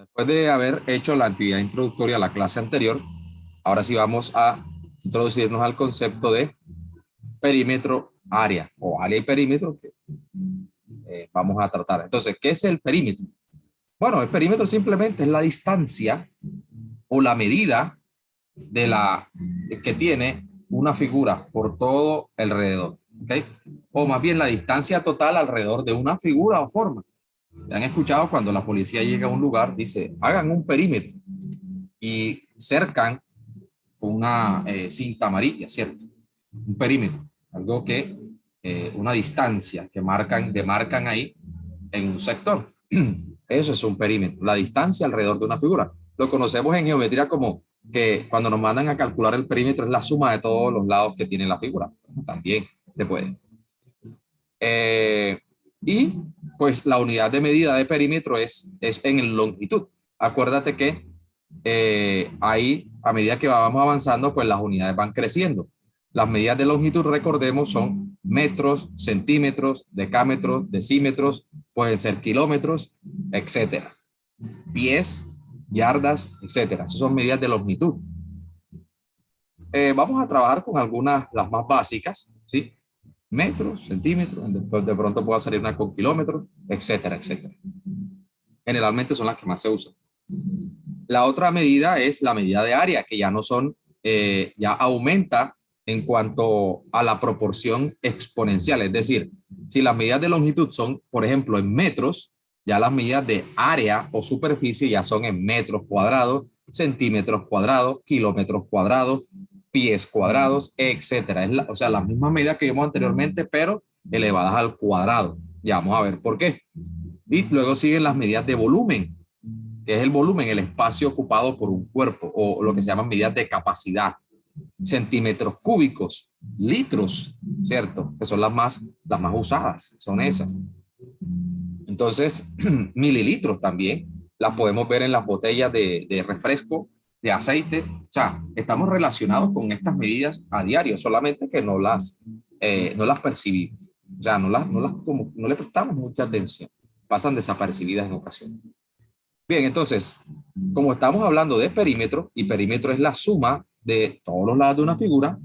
Después de haber hecho la actividad introductoria a la clase anterior, ahora sí vamos a introducirnos al concepto de perímetro área o área y perímetro que vamos a tratar. Entonces, ¿qué es el perímetro? Bueno, el perímetro simplemente es la distancia o la medida de la que tiene una figura por todo alrededor, ¿ok? O más bien la distancia total alrededor de una figura o forma. ¿Han escuchado cuando la policía llega a un lugar, dice, hagan un perímetro y cercan una cinta amarilla, ¿cierto? Un perímetro, algo que, una distancia que demarcan ahí en un sector. Eso es un perímetro, la distancia alrededor de una figura. Lo conocemos en geometría como que cuando nos mandan a calcular el perímetro es la suma de todos los lados que tiene la figura. También se puede. Y pues la unidad de medida de perímetro es en longitud. Acuérdate que ahí, a medida que vamos avanzando, pues las unidades van creciendo. Las medidas de longitud, recordemos, son metros, centímetros, decámetros, decímetros, pueden ser kilómetros, etcétera. Pies, yardas, etcétera. Esas son medidas de longitud. Vamos a trabajar con algunas, las más básicas, ¿sí? Metros, centímetros, después de pronto pueda salir una con kilómetros, etcétera, etcétera. Generalmente son las que más se usan. La otra medida es la medida de área, que ya no son, ya aumenta en cuanto a la proporción exponencial. Es decir, si las medidas de longitud son, por ejemplo, en metros, ya las medidas de área o superficie ya son en metros cuadrados, centímetros cuadrados, kilómetros cuadrados, pies cuadrados, etcétera. O sea, las mismas medidas que vimos anteriormente, pero elevadas al cuadrado. Ya vamos a ver por qué. Y luego siguen las medidas de volumen, que es el volumen, el espacio ocupado por un cuerpo, o lo que se llaman medidas de capacidad. Centímetros cúbicos, litros, ¿cierto? Que son las más usadas, son esas. Entonces, mililitros también, las podemos ver en las botellas de refresco, de aceite. O sea, estamos relacionados con estas medidas a diario, solamente que no las percibimos. O sea, no le prestamos mucha atención. Pasan desapercibidas en ocasiones. Bien, entonces, como estamos hablando de perímetro, y perímetro es la suma de todos los lados de una figura,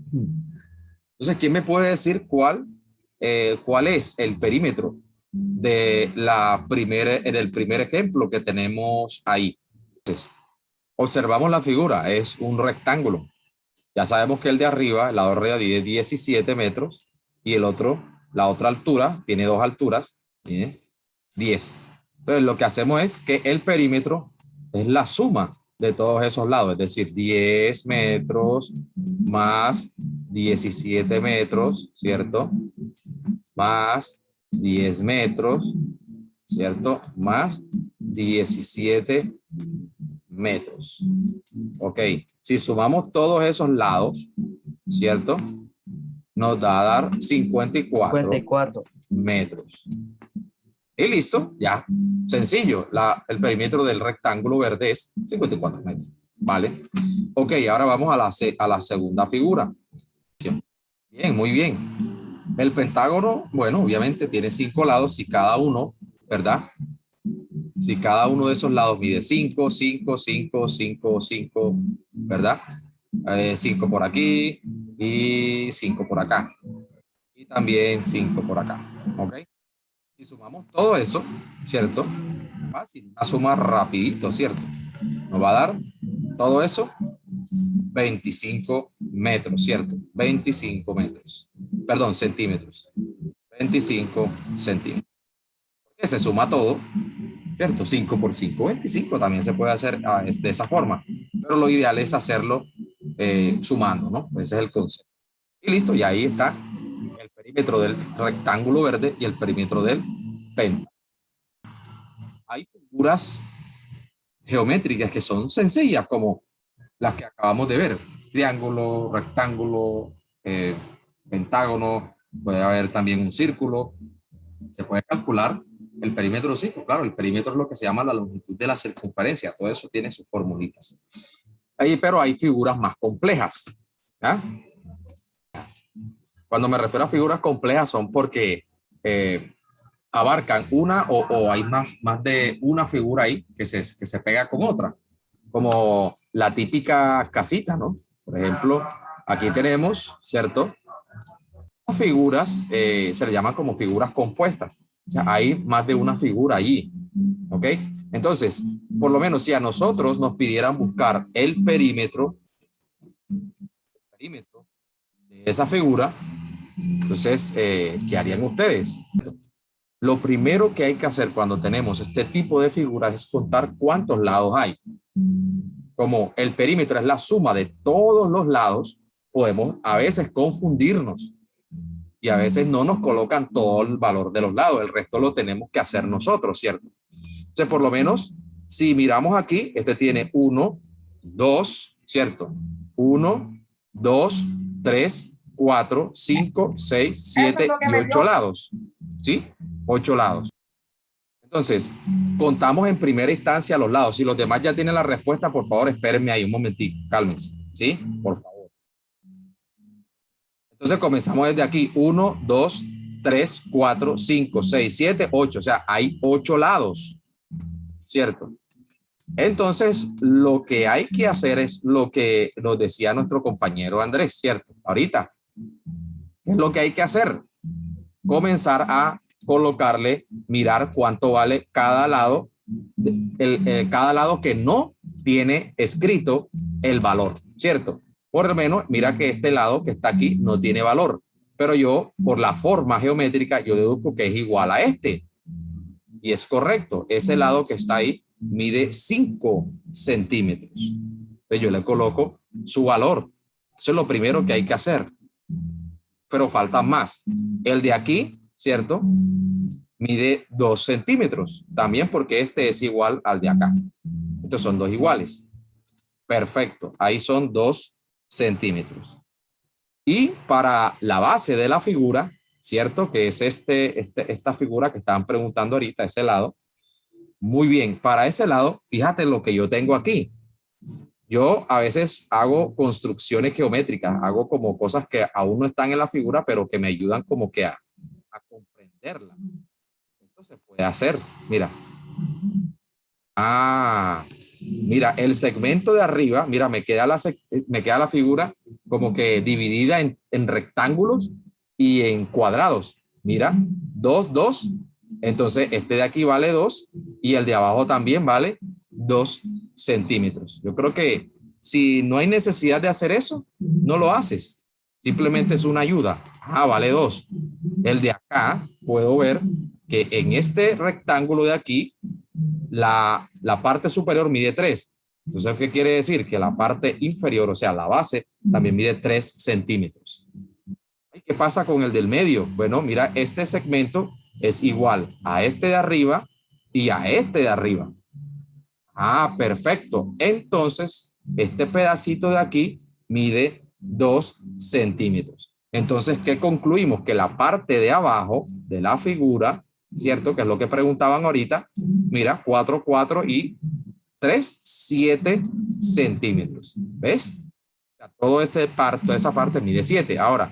entonces, ¿quién me puede decir cuál es el perímetro del primer ejemplo que tenemos ahí? Entonces, observamos la figura, es un rectángulo. Ya sabemos que el de arriba, el lado real, es 17 metros, y el otro, la otra altura, tiene dos alturas, ¿sí? 10. Entonces, lo que hacemos es que el perímetro es la suma de todos esos lados, es decir, 10 metros más 17 metros, ¿cierto? Más 10 metros, ¿cierto? Más 17 metros. Ok, si sumamos todos esos lados, ¿cierto? Nos da a dar 54 metros. Y listo, ya. Sencillo. El perímetro del rectángulo verde es 54 metros. ¿Vale? Ok, ahora vamos a la segunda figura. Bien, muy bien. El pentágono, bueno, obviamente tiene 5 lados y cada uno, ¿verdad? Si cada uno de esos lados mide 5, 5, 5, 5, 5, ¿verdad? 5 por aquí y 5 por acá. Y también 5 por acá. ¿Ok? Si sumamos todo eso, ¿cierto? Fácil, una suma rapidito, ¿cierto? Nos va a dar todo eso 25 metros, ¿cierto? 25 metros. Perdón, centímetros. 25 centímetros. Porque se suma todo, ¿cierto? 5 por 5, 25 también se puede hacer de esa forma. Pero lo ideal es hacerlo sumando, ¿no? Ese es el concepto. Y listo, y ahí está el perímetro del rectángulo verde y el perímetro del pentágono. Hay figuras geométricas que son sencillas, como las que acabamos de ver: triángulo, rectángulo, pentágono, puede haber también un círculo. Se puede calcular el perímetro, sí, pues claro, el perímetro es lo que se llama la longitud de la circunferencia, todo eso tiene sus formulitas. Pero hay figuras más complejas. ¿Ya? Cuando me refiero a figuras complejas son porque abarcan una o hay más de una figura ahí que se pega con otra, como la típica casita, ¿no? Por ejemplo, aquí tenemos, ¿cierto? Figuras, se le llaman como figuras compuestas. O sea, hay más de una figura allí, ¿ok? Entonces, por lo menos si a nosotros nos pidieran buscar el perímetro de esa figura, entonces, ¿qué harían ustedes? Lo primero que hay que hacer cuando tenemos este tipo de figuras es contar cuántos lados hay. Como el perímetro es la suma de todos los lados, podemos a veces confundirnos y a veces no nos colocan todo el valor de los lados, el resto lo tenemos que hacer nosotros, ¿cierto? Entonces, por lo menos, si miramos aquí, este tiene 1, 2, ¿cierto? 1, 2, 3, 4, 5, 6, 7 y 8 lados, ¿sí? 8 lados. Entonces, contamos en primera instancia los lados. Si los demás ya tienen la respuesta, por favor, espérenme ahí un momentito, cálmense, ¿sí? Por favor. Entonces, comenzamos desde aquí. 1, 2, 3, 4, 5, 6, 7, 8. O sea, hay 8 lados, ¿cierto? Entonces, lo que hay que hacer es lo que nos decía nuestro compañero Andrés, ¿cierto? Ahorita, ¿qué es lo que hay que hacer? Comenzar a colocarle, mirar cuánto vale cada lado, cada lado que no tiene escrito el valor, ¿cierto? Por lo menos, mira que este lado que está aquí no tiene valor, pero yo, por la forma geométrica, yo deduzco que es igual a este. Y es correcto, ese lado que está ahí mide 5 centímetros. Entonces yo le coloco su valor. Eso es lo primero que hay que hacer. Pero falta más. El de aquí, ¿cierto? Mide 2 centímetros. También porque este es igual al de acá. Estos son dos iguales. Perfecto. Ahí son 2 centímetros. Y para la base de la figura, ¿cierto? Que es esta figura que estaban preguntando ahorita, ese lado. Muy bien, para ese lado, fíjate lo que yo tengo aquí. Yo a veces hago construcciones geométricas, hago como cosas que aún no están en la figura, pero que me ayudan como que a comprenderla. Esto se puede hacer, mira. Ah, mira, el segmento de arriba, mira, me queda la figura como que dividida en rectángulos y en cuadrados. Mira, 2, 2. Entonces, este de aquí vale 2 y el de abajo también vale 2 centímetros. Yo creo que si no hay necesidad de hacer eso, no lo haces. Simplemente es una ayuda. Ah, vale 2. El de acá, puedo ver que en este rectángulo de aquí, la parte superior mide 3. Entonces, ¿qué quiere decir? Que la parte inferior, o sea, la base, también mide 3 centímetros. ¿Qué pasa con el del medio? Bueno, mira, este segmento es igual a este de arriba y a este de arriba. Ah, perfecto. Entonces, este pedacito de aquí mide 2 centímetros. Entonces, ¿qué concluimos? Que la parte de abajo de la figura, ¿cierto? Que es lo que preguntaban ahorita. Mira, 4, 4 y 3, 7 centímetros. ¿Ves? Toda esa parte mide 7. Ahora,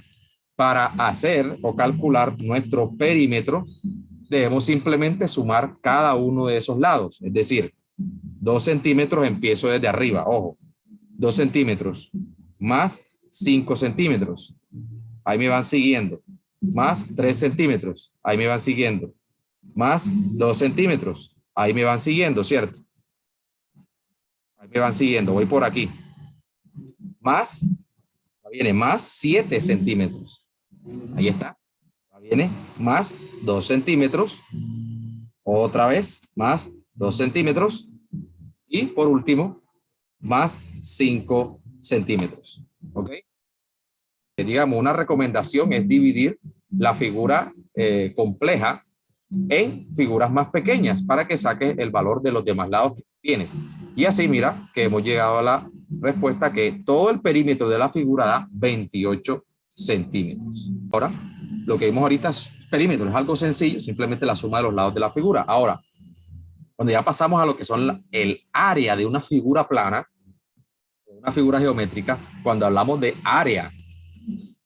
para hacer o calcular nuestro perímetro, debemos simplemente sumar cada uno de esos lados. Es decir, 2 centímetros empiezo desde arriba, ojo, 2 centímetros más 5 centímetros, ahí me van siguiendo, más 3 centímetros, ahí me van siguiendo, más 2 centímetros, ahí me van siguiendo, ¿cierto? Ahí me van siguiendo, voy por aquí, más, viene más 7 centímetros, ahí está, viene más 2 centímetros, otra vez, más 2 centímetros, y por último, más 5 centímetros. ¿Ok? Digamos, una recomendación es dividir la figura compleja en figuras más pequeñas para que saques el valor de los demás lados que tienes. Y así, mira, que hemos llegado a la respuesta que todo el perímetro de la figura da 28 centímetros. Ahora, lo que vimos ahorita es perímetro, es algo sencillo, simplemente la suma de los lados de la figura. Ahora, cuando ya pasamos a lo que son el área de una figura plana, una figura geométrica, cuando hablamos de área,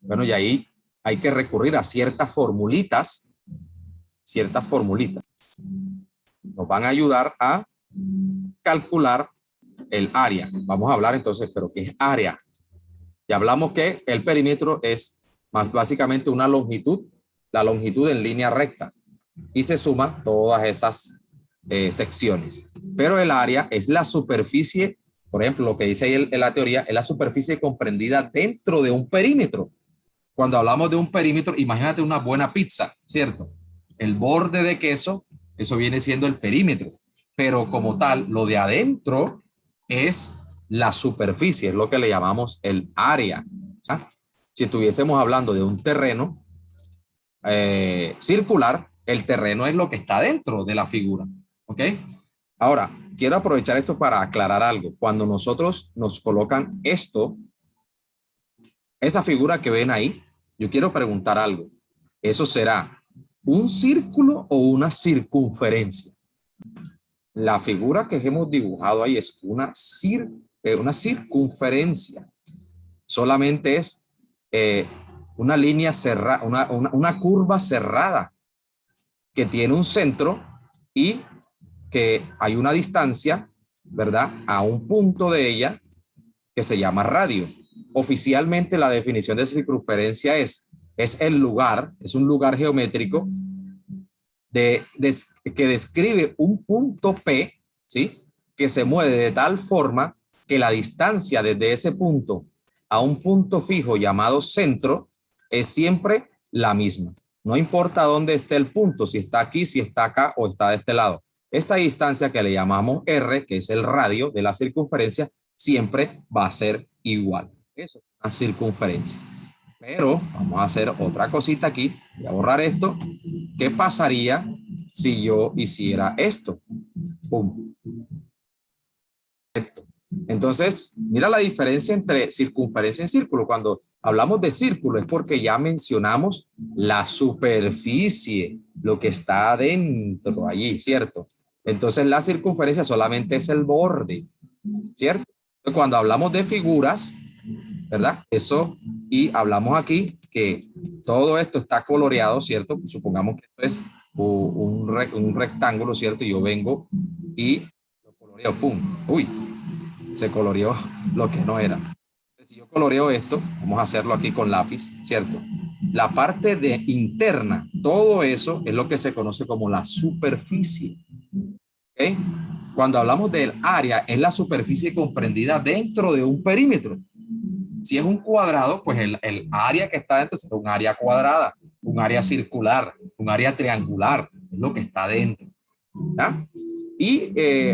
bueno, y ahí hay que recurrir a ciertas formulitas ciertas formulitas. Nos van a ayudar a calcular el área. Vamos a hablar entonces, pero ¿qué es área? Ya hablamos que el perímetro es básicamente una longitud, la longitud en línea recta, y se suman todas esas secciones. Pero el área es la superficie, por ejemplo, lo que dice ahí en la teoría, es la superficie comprendida dentro de un perímetro. Cuando hablamos de un perímetro, imagínate una buena pizza, ¿cierto? El borde de queso, eso viene siendo el perímetro, pero como tal, lo de adentro es la superficie, es lo que le llamamos el área. ¿Ah? Si estuviésemos hablando de un terreno circular, el terreno es lo que está dentro de la figura. ¿Ok? Ahora, quiero aprovechar esto para aclarar algo. Cuando nosotros nos colocan esto, esa figura que ven ahí, yo quiero preguntar algo. ¿Eso será un círculo o una circunferencia? La figura que hemos dibujado ahí es una circunferencia. Solamente es una línea cerrada, una curva cerrada que tiene un centro y que hay una distancia, ¿verdad?, a un punto de ella que se llama radio. Oficialmente la definición de circunferencia es el lugar, es un lugar geométrico que describe un punto P, ¿sí?, que se mueve de tal forma que la distancia desde ese punto a un punto fijo llamado centro es siempre la misma. No importa dónde esté el punto, si está aquí, si está acá o está de este lado. Esta distancia que le llamamos R, que es el radio de la circunferencia, siempre va a ser igual. Eso es una circunferencia. Pero vamos a hacer otra cosita aquí. Voy a borrar esto. ¿Qué pasaría si yo hiciera esto? Pum. Esto. Entonces, mira la diferencia entre circunferencia y círculo. Cuando hablamos de círculo es porque ya mencionamos la superficie, lo que está adentro allí, ¿cierto? Entonces la circunferencia solamente es el borde, ¿cierto? Cuando hablamos de figuras, ¿verdad? Eso, y hablamos aquí que todo esto está coloreado, ¿cierto? Supongamos que esto es un rectángulo, ¿cierto? Y yo vengo y lo coloreo, ¡pum! ¡Uy! Se coloreó lo que no era. Si yo coloreo esto, vamos a hacerlo aquí con lápiz, ¿cierto? La parte interna, todo eso es lo que se conoce como la superficie. ¿Okay? Cuando hablamos del área, es la superficie comprendida dentro de un perímetro. Si es un cuadrado, pues el área que está dentro es un área cuadrada, un área circular, un área triangular, es lo que está dentro. ¿Ya? Y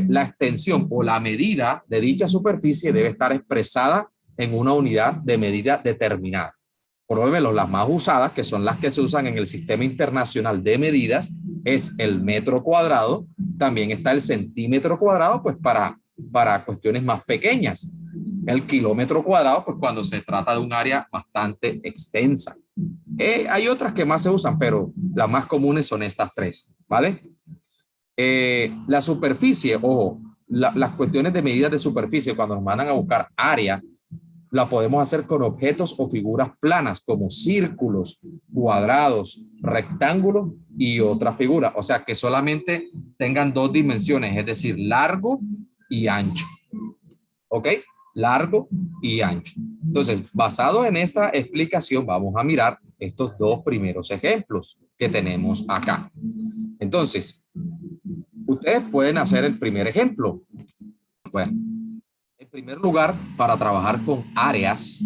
la extensión o la medida de dicha superficie debe estar expresada en una unidad de medida determinada. Por lo menos las más usadas, que son las que se usan en el Sistema Internacional de Medidas, es el metro cuadrado. También está el centímetro cuadrado, pues para cuestiones más pequeñas. El kilómetro cuadrado, pues cuando se trata de un área bastante extensa. Hay otras que más se usan, pero las más comunes son estas tres, ¿vale? La superficie, ojo, las cuestiones de medidas de superficie, cuando nos mandan a buscar área, la podemos hacer con objetos o figuras planas como círculos, cuadrados, rectángulos y otra figura. O sea, que solamente tengan dos dimensiones, es decir, largo y ancho. ¿Ok? Largo y ancho. Entonces, basado en esta explicación, vamos a mirar estos dos primeros ejemplos que tenemos acá. Entonces, ustedes pueden hacer el primer ejemplo. Bueno, en primer lugar, para trabajar con áreas,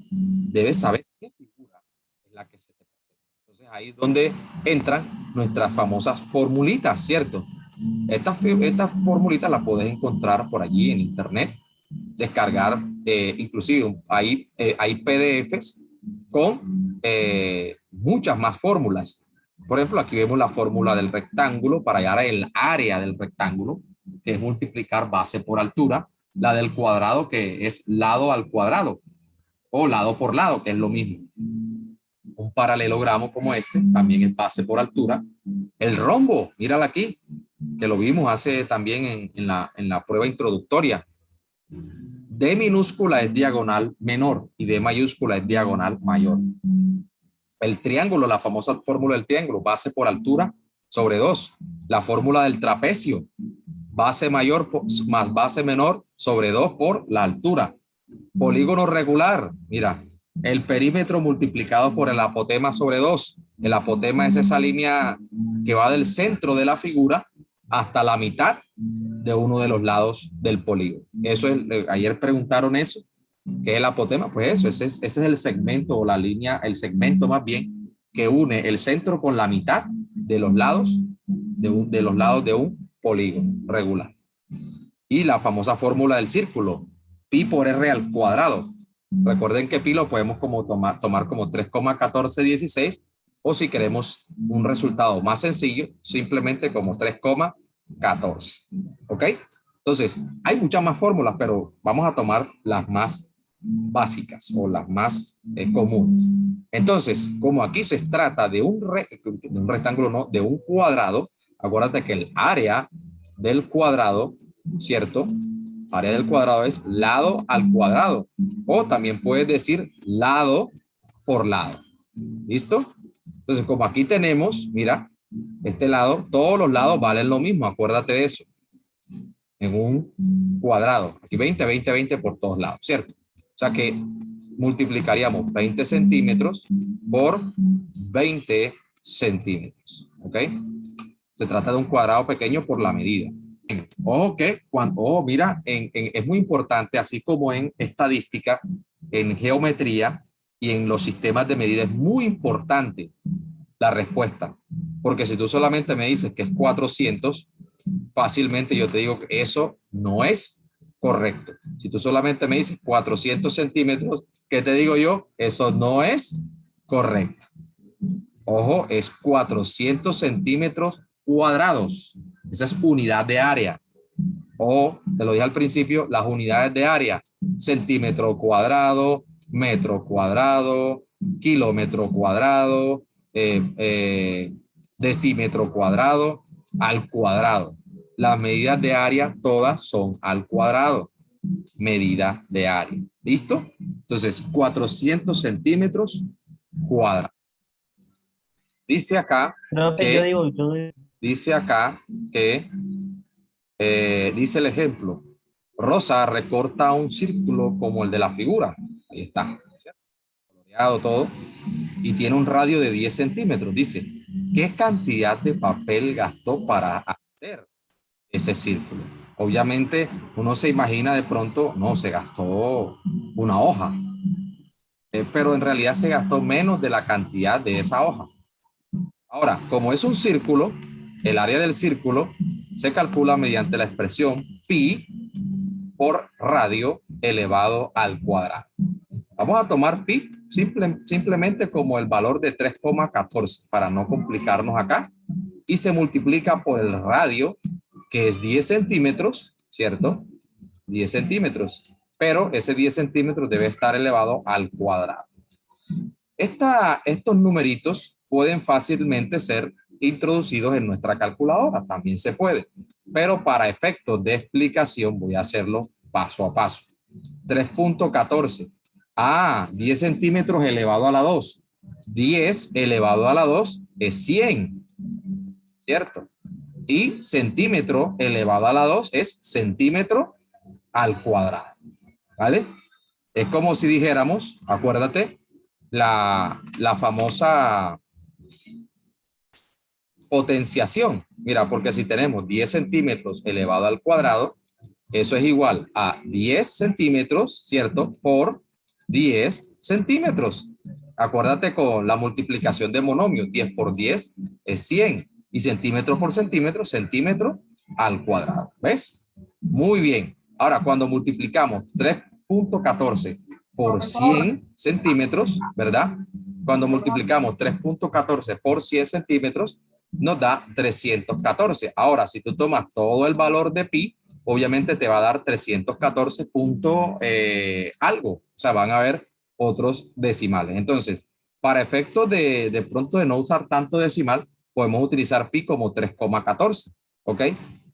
debes saber qué figura es la que se te presenta. Entonces, ahí es donde entran nuestras famosas formulitas, ¿cierto? Estas formulitas las puedes encontrar por allí en internet, descargar, inclusive hay PDFs con muchas más fórmulas. Por ejemplo, aquí vemos la fórmula del rectángulo para hallar el área del rectángulo, que es multiplicar base por altura. La del cuadrado, que es lado al cuadrado, o lado por lado, que es lo mismo. Un paralelogramo como este, también es base por altura. El rombo, mírala aquí, que lo vimos hace también en la prueba introductoria. D minúscula es diagonal menor y D mayúscula es diagonal mayor. El triángulo, la famosa fórmula del triángulo, base por altura sobre 2. La fórmula del trapecio, base mayor más base menor sobre 2 por la altura. Polígono regular, mira, el perímetro multiplicado por el apotema sobre 2. El apotema es esa línea que va del centro de la figura hasta la mitad de uno de los lados del polígono. Eso es, ayer preguntaron eso, ¿qué es el apotema? Pues eso, ese es el segmento o la línea, el segmento más bien, que une el centro con la mitad de los lados de los lados de un polígono regular. Y la famosa fórmula del círculo, pi por r al cuadrado. Recuerden que pi lo podemos como tomar como 3,1416, o si queremos un resultado más sencillo, simplemente como 3,14. ¿Ok? Entonces, hay muchas más fórmulas, pero vamos a tomar las más básicas o las más comunes. Entonces, como aquí se trata de un rectángulo, no, de un cuadrado, acuérdate que el área del cuadrado, ¿cierto? Área del cuadrado es lado al cuadrado, o también puedes decir lado por lado. ¿Listo? Entonces, como aquí tenemos, mira, este lado, todos los lados valen lo mismo, acuérdate de eso. En un cuadrado, aquí 20, 20, 20 por todos lados, ¿cierto? O sea que multiplicaríamos 20 centímetros por 20 centímetros, ¿ok? Se trata de un cuadrado pequeño por la medida. Ojo que cuando, mira, es muy importante, así como en estadística, en geometría y en los sistemas de medida, es muy importante la respuesta. Porque si tú solamente me dices que es 400, fácilmente yo te digo que eso no es correcto. Si tú solamente me dices 400 centímetros, ¿qué te digo yo? Eso no es correcto. Ojo, es 400 centímetros cuadrados. Esa es unidad de área. O, te lo dije al principio, las unidades de área. Centímetro cuadrado, metro cuadrado, kilómetro cuadrado, decímetro cuadrado, al cuadrado. Las medidas de área todas son al cuadrado. Medida de área. ¿Listo? Entonces, 400 centímetros cuadrados. Dice acá Profe, que, yo digo, dice acá que, dice el ejemplo, Rosa recorta un círculo como el de la figura. Ahí está, ¿cierto? Coloreado todo. Y tiene un radio de 10 centímetros. Dice, ¿qué cantidad de papel gastó para hacer ese círculo? Obviamente, uno se imagina de pronto, no, se gastó una hoja. Pero en realidad se gastó menos de la cantidad de esa hoja. Ahora, como es un círculo, el área del círculo se calcula mediante la expresión pi por radio elevado al cuadrado. Vamos a tomar pi simplemente como el valor de 3,14 para no complicarnos acá, y se multiplica por el radio, que es 10 centímetros, ¿cierto? 10 centímetros, pero ese 10 centímetros debe estar elevado al cuadrado. Estos numeritos pueden fácilmente ser introducidos en nuestra calculadora, también se puede, pero para efectos de explicación voy a hacerlo paso a paso. 3,14. 10 centímetros elevado a la 2. 10 elevado a la 2 es 100, ¿cierto? Y centímetro elevado a la 2 es centímetro al cuadrado, ¿vale? Es como si dijéramos, acuérdate, la famosa potenciación. Mira, porque si tenemos 10 centímetros elevado al cuadrado, eso es igual a 10 centímetros, ¿cierto? Por 10 centímetros. Acuérdate con la multiplicación de monomios. 10 por 10 es 100. Y centímetro por centímetro, centímetro al cuadrado. ¿Ves? Muy bien. Ahora, cuando multiplicamos 3,14 por 100 centímetros, ¿verdad? Cuando multiplicamos 3,14 por 100 centímetros, nos da 314. Ahora, si tú tomas todo el valor de pi, obviamente te va a dar 314 punto algo. O sea, van a haber otros decimales. Entonces, para efectos de pronto de no usar tanto decimal, podemos utilizar pi como 3,14. ¿Ok?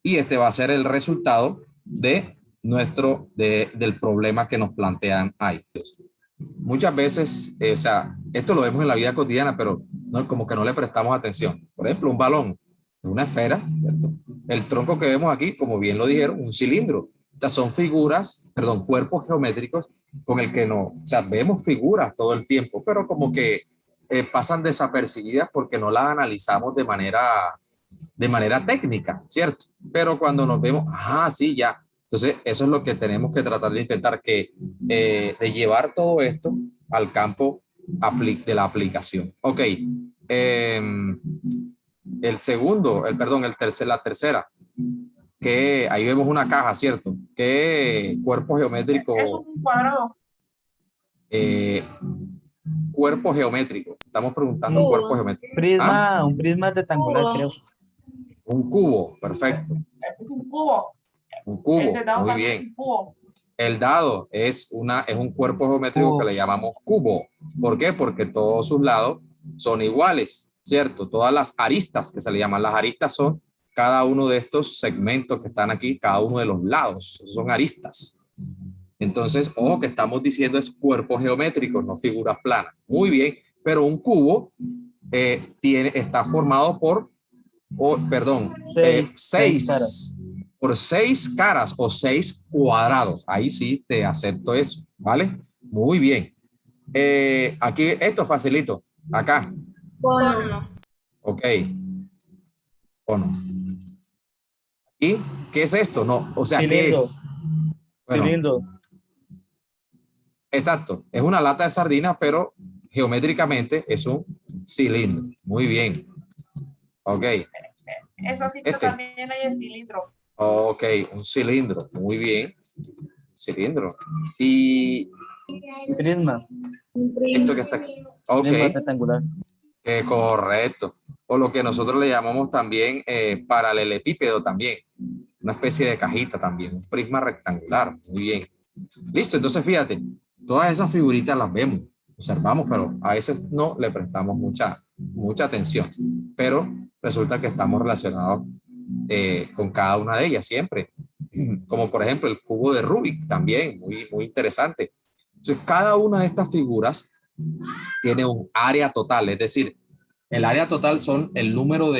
Y este va a ser el resultado de del problema que nos plantean ahí. Muchas veces, o sea, esto lo vemos en la vida cotidiana, pero no, como que no le prestamos atención. Por ejemplo, un balón. Es una esfera, ¿cierto? El tronco que vemos aquí, como bien lo dijeron, un cilindro. O sea, son figuras, perdón, cuerpos geométricos con el que no, o sea, vemos figuras todo el tiempo, pero como que pasan desapercibidas porque no las analizamos de manera técnica, ¿cierto? Pero cuando nos vemos, sí, ya. Entonces, eso es lo que tenemos que tratar de intentar, de llevar todo esto al campo de la aplicación. Ok. El segundo, perdón, la tercera, que ahí vemos una caja, ¿cierto? ¿Qué cuerpo geométrico? Es un cuadrado. Eh, cuerpo geométrico. Estamos preguntando un cuerpo geométrico. Un prisma rectangular, creo. Un cubo, perfecto. Es un cubo. Un cubo, Ese dado muy también es bien. un cubo. El dado es un cuerpo geométrico que le llamamos cubo. ¿Por qué? Porque todos sus lados son iguales, ¿cierto? Todas las aristas que se le llaman. Las aristas son cada uno de estos segmentos que están aquí, cada uno de los lados, son aristas. Entonces, ojo que estamos diciendo es cuerpos geométricos, no figuras planas. Muy bien, pero un cubo está formado por, seis por 6 caras o 6 cuadrados. Ahí sí te acepto eso, ¿vale? Muy bien. Aquí, esto facilito. Acá. Cono. Ok. Cono. ¿Y qué es esto? No, o sea, ¿qué es? Bueno, Cilindro. exacto. Es una lata de sardinas, pero geométricamente es un cilindro. Muy bien. Ok. Esa cita también hay el cilindro. Ok, un cilindro. Muy bien. Cilindro. Y Prisma. esto que está aquí. Ok. Prisma rectangular. Correcto. O lo que nosotros le llamamos también paralelepípedo también. Una especie de cajita también. Un prisma rectangular. Muy bien. Listo. Entonces, fíjate. Todas esas figuritas las vemos, observamos, pero a veces no le prestamos mucha atención. Pero resulta que estamos relacionados con cada una de ellas siempre. Como por ejemplo el cubo de Rubik también, muy interesante. Entonces, cada una de estas figuras tiene un área total, es decir, el área total son el número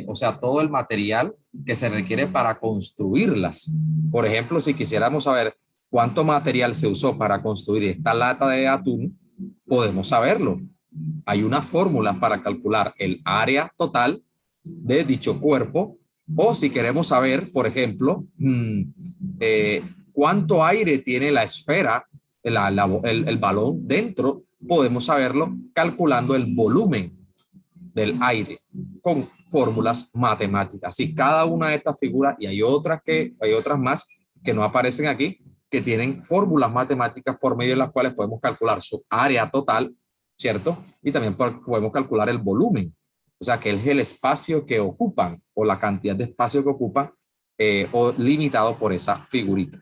o sea, todo el material que se requiere para construirlas. Por ejemplo, si quisiéramos saber cuánto material se usó para construir esta lata de atún, podemos saberlo. Hay una fórmula para calcular el área total de dicho cuerpo, o si queremos saber, por ejemplo, cuánto aire tiene la esfera, el balón dentro, podemos saberlo calculando el volumen del aire con fórmulas matemáticas. Así cada una de estas figuras, y hay otras más que no aparecen aquí, que tienen fórmulas matemáticas por medio de las cuales podemos calcular su área total, ¿cierto? Y también podemos calcular el volumen, o sea, que es el espacio que ocupan o la cantidad de espacio que ocupan o limitado por esa figurita.